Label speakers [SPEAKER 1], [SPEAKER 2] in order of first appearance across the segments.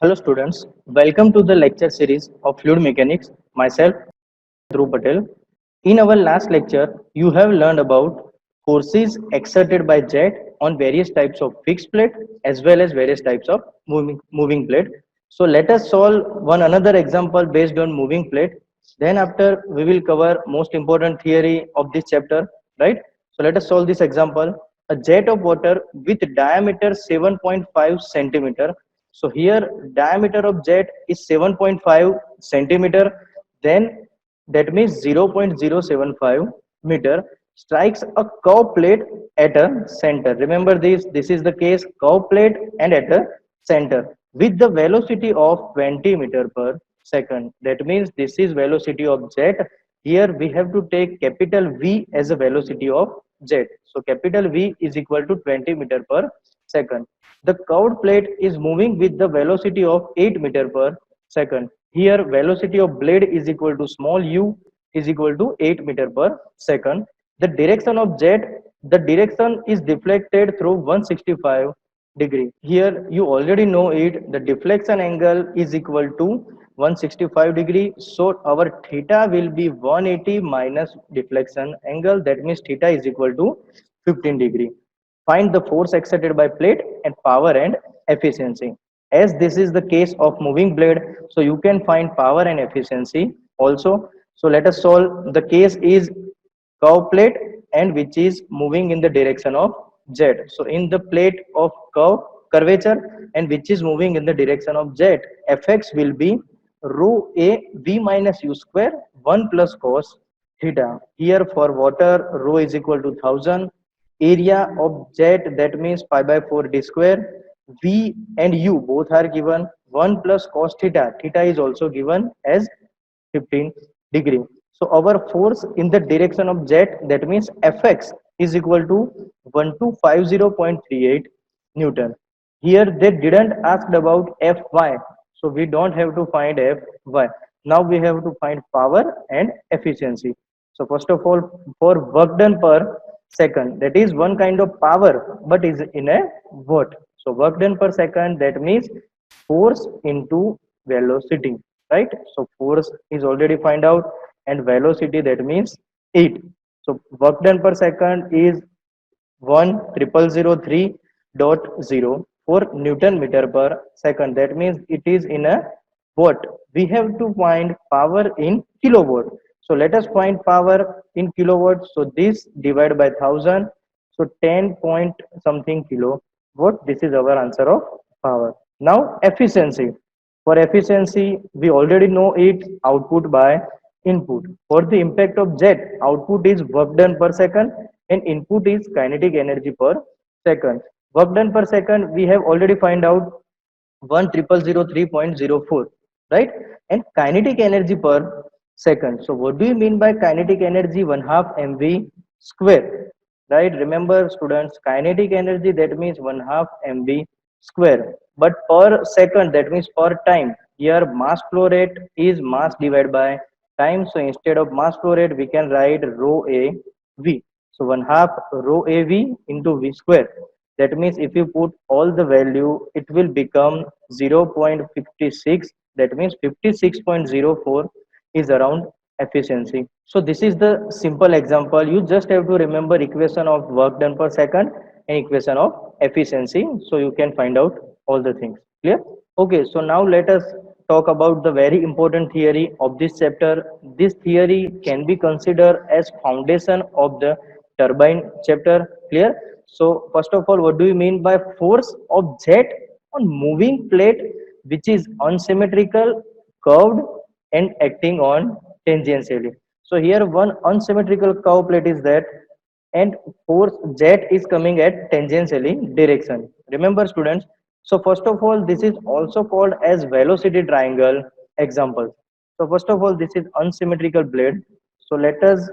[SPEAKER 1] Hello students, welcome to the lecture series of Fluid Mechanics. Myself, Dhruv Patel. In our last lecture, you have learned about forces exerted by jet on various types of fixed plate as well as various types of moving plate. So let us solve one another example based on moving plate. Then after we will cover most important theory of this chapter, right? So let us solve this example. A jet of water with diameter 7.5 centimeter. So here diameter of jet is 7.5 centimeter. Then that means 0.075 meter strikes a curve plate at a center. Remember this is the case, curve plate and at a center with the velocity of 20 meter per second. That means this is velocity of jet. Here we have to take capital V as a velocity of jet. So capital V is equal to 20 meter per second. The curved plate is moving with the velocity of 8 meter per second. Here velocity of blade is equal to small u is equal to 8 meter per second. The direction of jet, the direction is deflected through 165 degree. Here you already know it, the deflection angle is equal to 165 degree. So our theta will be 180 minus deflection angle. That means theta is equal to 15 degree. Find the force exerted by plate and power and efficiency. As this is the case of moving blade, so you can find power and efficiency also. So let us solve. The case is curve plate and which is moving in the direction of jet. So in the plate of curvature and which is moving in the direction of jet, Fx will be rho a v minus u square 1 plus cos theta. Here for water, rho is equal to 1000. Area of jet, that means pi by 4 d square. V and u both are given. 1 plus cos theta. Theta is also given as 15 degree. So our force in the direction of jet, that means Fx is equal to 1250.38 Newton. Here they didn't ask about Fy. So we don't have to find Fy. Now we have to find power and efficiency. So first of all, for work done per second, that is one kind of power, but is in a watt. So work done per second, that means force into velocity, right? So force is already find out, and velocity, that means 8. So work done per second is 1,003.04 Newton meter per second. That means it is in a watt. We have to find power in kilowatt. So let us find power in kilowatt. So this divided by 1000. So 10 point something kilowatt. This is our answer of power. Now efficiency. For efficiency, we already know it, output by input. For the impact of jet, output is work done per second and input is kinetic energy per second. Work done per second, we have already find out 1,003.04, right? And kinetic energy per second. So what do you mean by kinetic energy? 1 half mv square, right? Remember students, kinetic energy, that means 1 half mv square. But per second, that means per time. Here mass flow rate is mass divided by time. So instead of mass flow rate, we can write rho a v. So 1 half rho a v into v square. That means if you put all the value, it will become 0.56. That means 56.04 is around efficiency. So this is the simple example. You just have to remember equation of work done per second and equation of efficiency. So you can find out all the things. Clear? Okay, so now let us talk about the very important theory of this chapter. This theory can be considered as foundation of the turbine chapter. Clear? So first of all, what do you mean by force of jet on moving plate which is unsymmetrical, curved and acting on tangentially? So here one unsymmetrical curved plate is that, and force jet is coming at tangentially direction. Remember students, so first of all, this is also called as velocity triangle example. So first of all, this is unsymmetrical blade. So let us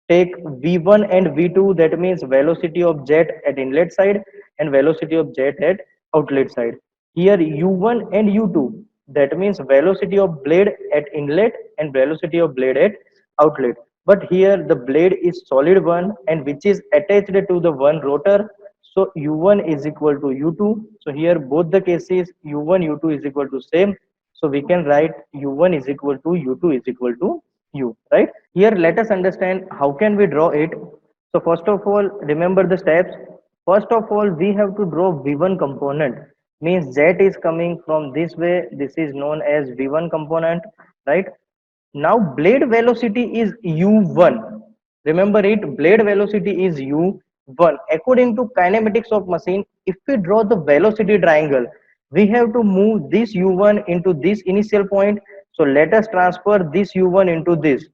[SPEAKER 1] take v1 and v2, that means velocity of jet at inlet side and velocity of jet at outlet side. Here u1 and u2, that means velocity of blade at inlet and velocity of blade at outlet. But here the blade is solid one and which is attached to the one rotor. So u1 is equal to u2. So here both the cases u1 u2 is equal to same. So we can write u1 is equal to u2 is equal to u, right? Here let us understand how can we draw it. So first of all, remember the steps. First of all, we have to draw v1 component. Means z is coming from this way. This is known as v1 component, right? Now blade velocity is u1. Remember it, blade velocity is u1. According to kinematics of machine, if we draw the velocity triangle, we have to move this u1 into this initial point. So let us transfer this u1 into this.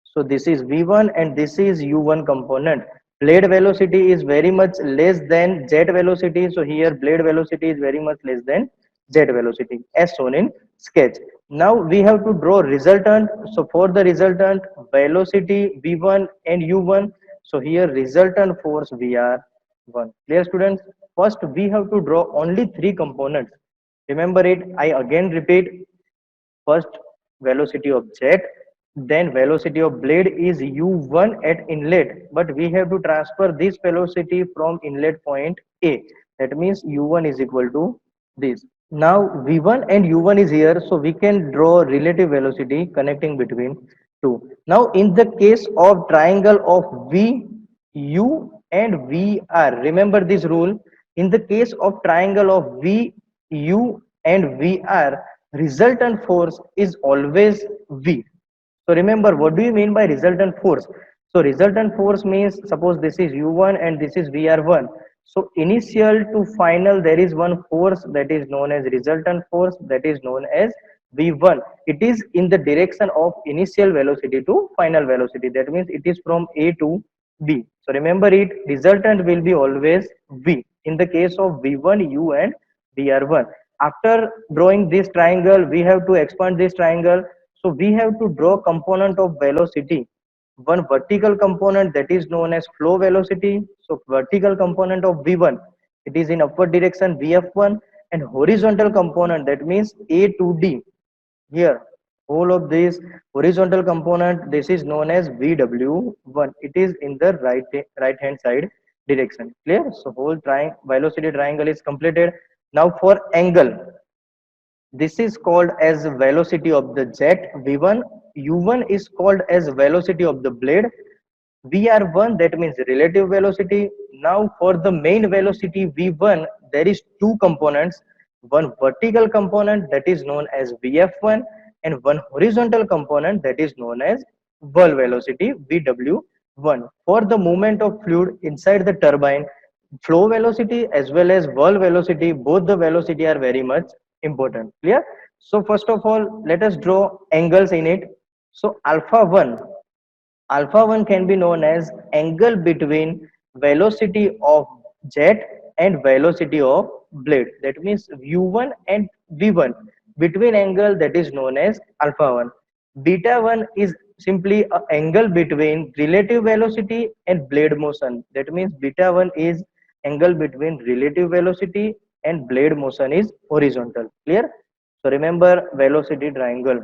[SPEAKER 1] So this is v1 and this is u1 component. Blade velocity is very much less than jet velocity. So here blade velocity is very much less than jet velocity as shown in sketch. Now we have to draw resultant. So for the resultant velocity v1 and u1. So here resultant force vr1. Clear students? First we have to draw only three components. Remember it. I again repeat. First velocity of jet, then velocity of blade is u1 at inlet, but we have to transfer this velocity from inlet point a. That means u1 is equal to this. Now v1 and u1 is here, so we can draw relative velocity connecting between two. Now in the case of triangle of v, u and vr, remember this rule. In the case of triangle of v, u and vr, resultant force is always v. So remember, what do you mean by resultant force? So resultant force means, suppose this is u1 and this is vr1. So initial to final, there is one force that is known as resultant force, that is known as v1. It is in the direction of initial velocity to final velocity. That means it is from a to b. So remember it, resultant will be always v in the case of v1, u and vr1. After drawing this triangle, we have to expand this triangle. So we have to draw component of velocity. One vertical component that is known as flow velocity. So vertical component of v1, it is in upward direction vf1, and horizontal component, that means a to d. Here whole of this horizontal component, this is known as vw1. It is in the right hand side direction. Clear? So whole velocity triangle is completed. Now for angle, this is called as velocity of the jet v1. u1 is called as velocity of the blade vr1, that means relative velocity. Now for the main velocity v1, there is two components. One vertical component that is known as vf1, and one horizontal component that is known as whirl velocity vw1. For the movement of fluid inside the turbine, flow velocity as well as whirl velocity, both the velocity are very much important. Clear? So first of all, let us draw angles in it. So alpha 1 can be known as angle between velocity of jet and velocity of blade. That means u1 and v1, between angle, that is known as alpha 1. Beta 1 is simply an angle between relative velocity and blade motion. That means beta 1 is angle between relative velocity and blade motion is horizontal. Clear? So remember velocity triangle.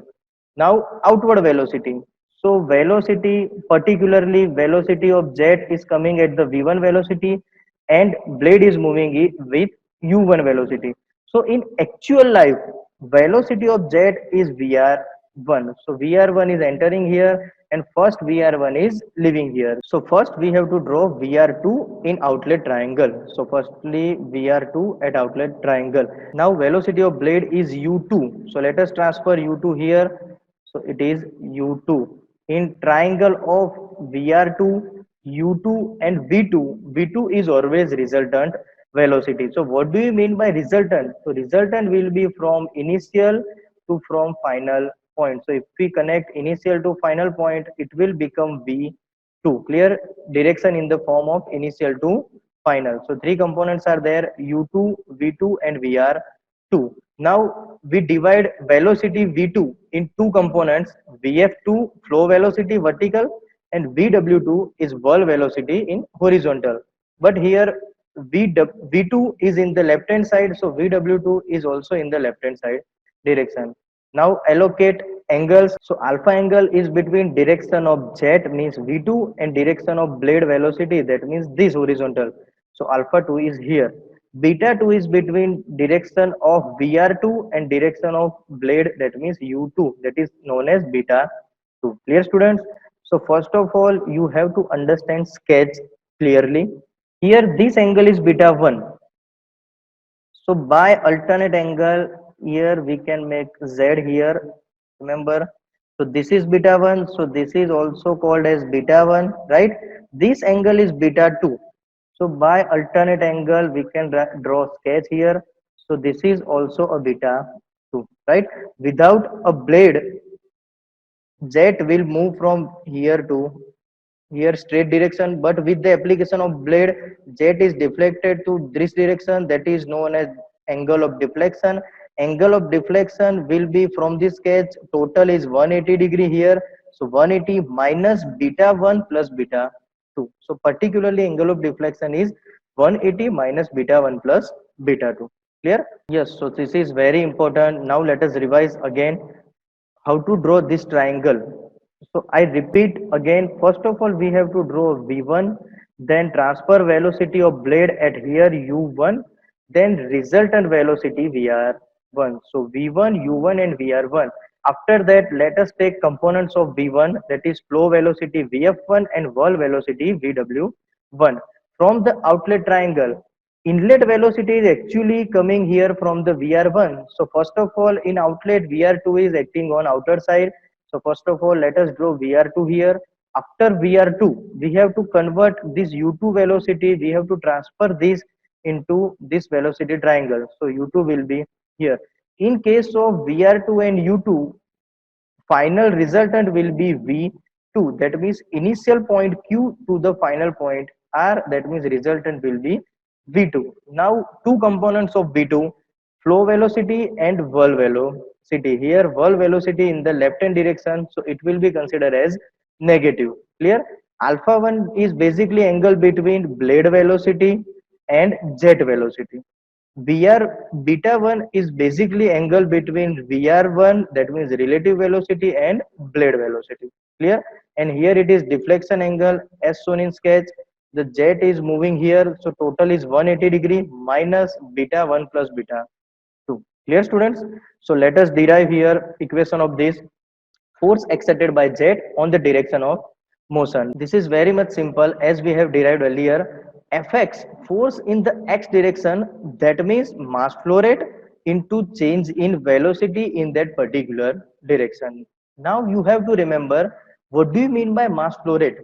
[SPEAKER 1] Now outward velocity. So velocity, particularly velocity of jet is coming at the v1 velocity, and blade is moving it with u1 velocity. So in actual life, velocity of jet is vr1. So vr1 is entering here, and first vr1 is leaving here. So first we have to draw vr2 in outlet triangle. So firstly vr2 at outlet triangle. Now velocity of blade is u2. So let us transfer u2 here. So it is u2 in triangle of vr2, u2 and v2. v2 is always resultant velocity. So what do you mean by resultant? So resultant will be from initial to from final point. So if we connect initial to final point, it will become v2. Clear? Direction in the form of initial to final. So three components are there: u2, v2 and vr2. Now we divide velocity v2 in two components: vf2 flow velocity vertical, and vw2 is whirl velocity in horizontal. But here v2 is in the left hand side, so vw2 is also in the left hand side direction. Now allocate angles. So alpha angle is between direction of jet, means v2, and direction of blade velocity, that means this horizontal. So alpha 2 is here. Beta 2 is between direction of VR2 and direction of blade, that means U2, that is known as beta 2. Clear students? So first of all, you have to understand sketch clearly. Here this angle is beta 1. So by alternate angle, here we can make Z here. Remember, so this is beta 1. So this is also called as beta 1, right? This angle is beta 2. So by alternate angle, we can draw sketch here. So this is also a beta 2, right? Without a blade, jet will move from here to here straight direction, but with the application of blade, jet is deflected to this direction, that is known as angle of deflection. Angle of deflection will be from this sketch, total is 180 degree here, so 180 minus beta 1 plus beta 2. So particularly angle of deflection is 180 minus beta 1 plus beta 2. Clear? Yes, so this is very important. Now let us revise again how to draw this triangle. So I repeat again, first of all we have to draw V1, then transfer velocity of blade at here U1, then resultant velocity VR1. So V1, U1 and VR1. After that, let us take components of V1, that is flow velocity VF1 and wall velocity VW1. From the outlet triangle, inlet velocity is actually coming here from the VR1. So first of all, in outlet, VR2 is acting on outer side. So first of all, let us draw VR2 here. After VR2, we have to convert this U2 velocity, we have to transfer this into this velocity triangle. So U2 will be here. In case of VR2 and U2, final resultant will be V2. That means initial point Q to the final point R, that means resultant will be V2. Now two components of V2, flow velocity and whirl velocity. Here whirl velocity in the left hand direction, so it will be considered as negative. Clear? Alpha 1 is basically angle between blade velocity and jet velocity. VR beta 1 is basically angle between VR1, that means relative velocity, and blade velocity. Clear? And here it is deflection angle as shown in sketch. The jet is moving here, so total is 180 degree minus beta 1 plus beta 2. Clear students? So let us derive here equation of this. Force exerted by jet on the direction of motion. This is very much simple as we have derived earlier. Fx, force in the x direction, that means mass flow rate into change in velocity in that particular direction. Now you have to remember, what do you mean by mass flow rate?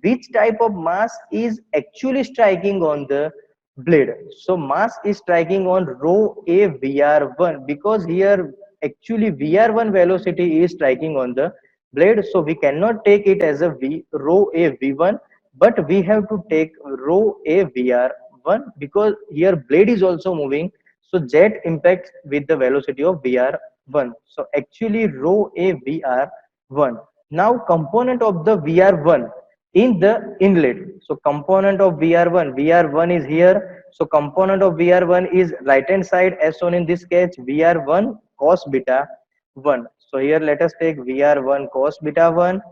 [SPEAKER 1] Which type of mass is actually striking on the blade? So mass is striking on rho a VR1, because here actually VR1 velocity is striking on the blade, so we cannot take it as a V rho a V1, but we have to take rho a VR1 because here blade is also moving, so jet impacts with the velocity of VR1. So actually rho a VR1. Now component of the VR1 in the inlet. So component of VR1 is here. So component of VR1 is right hand side as shown in this sketch, VR1 cos beta 1. So here let us take VR1 cos beta 1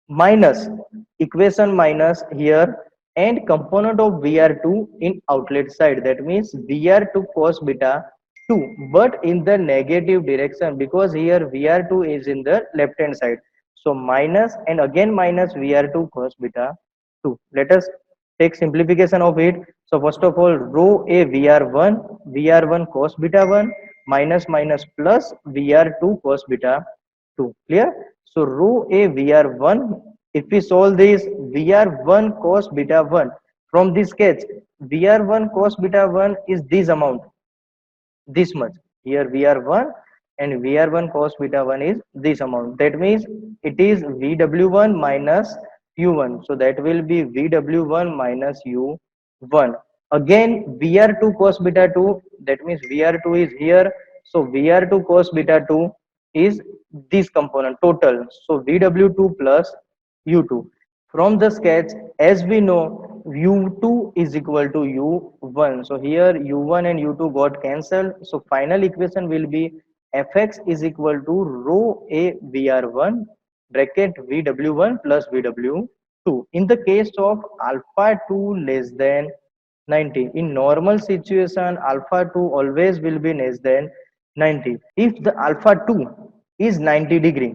[SPEAKER 1] minus equation minus here, and component of VR2 in outlet side, that means VR2 cos beta 2, but in the negative direction, because here VR2 is in the left hand side. So minus and again minus VR2 cos beta 2. Let us take simplification of it. So first of all, rho a VR1 cos beta 1 minus minus plus VR2 cos beta 2. Clear? So rho a VR1, if we solve this, VR1 cos beta 1 from this sketch, VR1 cos beta 1 is this amount, this much. Here VR1 and VR1 cos beta 1 is this amount. That means it is VW1 minus U1. So that will be VW1 minus U1. Again VR2 cos beta 2, that means VR2 is here. So VR2 cos beta 2 is this component total. So VW2 plus U2. From the sketch, as we know, U2 is equal to U1. So here U1 and U2 got cancelled. So final equation will be Fx is equal to rho a VR1 bracket VW1 plus VW2. In the case of alpha 2 less than, 90. In normal situation, alpha 2 always will be less than 90. If the alpha 2 is 90 degree,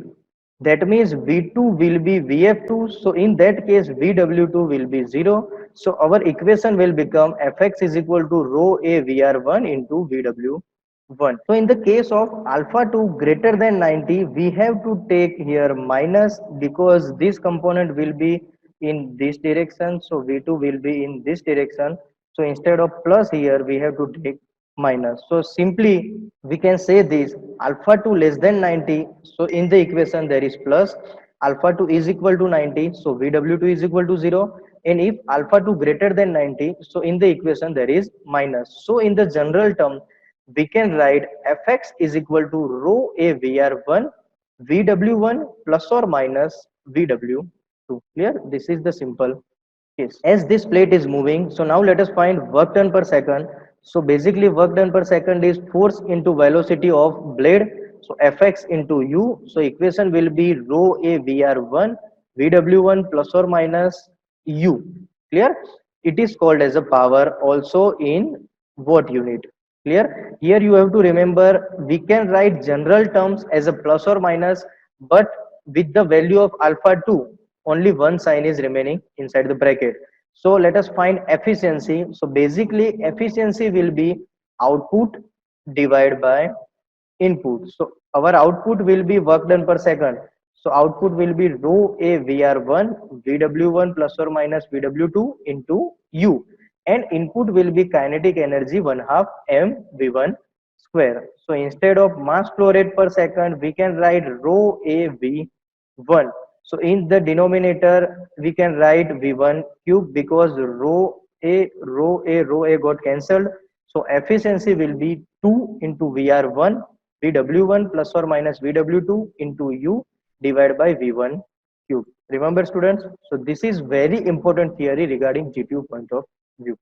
[SPEAKER 1] that means V2 will be VF2. So in that case, VW2 will be 0. So our equation will become Fx is equal to rho A VR1 into VW1. So in the case of alpha 2 greater than 90, we have to take here minus because this component will be in this direction. So V2 will be in this direction. So instead of plus here, we have to take minus. So simply we can say this alpha 2 less than 90. So in the equation there is plus, alpha 2 is equal to 90. So VW2 is equal to 0. And if alpha 2 greater than 90, so in the equation there is minus. So in the general term, we can write Fx is equal to rho A VR1 VW1 plus or minus VW2. Clear? This is the simple case. As this plate is moving, so now let us find work done per second. So basically work done per second is force into velocity of blade. So Fx into U. So equation will be rho A VR1 VW1 plus or minus U. Clear? It is called as a power also in watt unit. Clear? Here you have to remember we can write general terms as a plus or minus, but with the value of alpha 2 only one sign is remaining inside the bracket. So let us find efficiency. So basically efficiency will be output divided by input. So our output will be work done per second. So output will be rho A VR1 VW1 plus or minus VW2 into U, and input will be kinetic energy 1 half m V1 square. So instead of mass flow rate per second, we can write rho A V1. So in the denominator, we can write V1 cube because rho A got cancelled. So efficiency will be 2 into VR1 VW1 plus or minus VW2 into U divided by V1 cube. Remember students, so this is very important theory regarding GPU point of view.